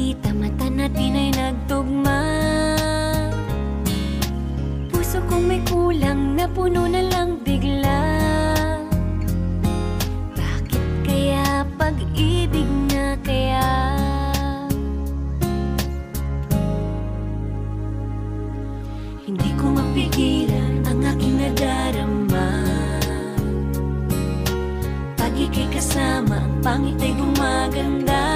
kita, mata natin ay nagtugma. Puso kong may kulang, napuno na lang bigla. Bakit kaya pag-ibig na kaya? Hindi ko mapigilan ang aking nadarama. Pag ika'y kasama, ang pangit ay gumaganda.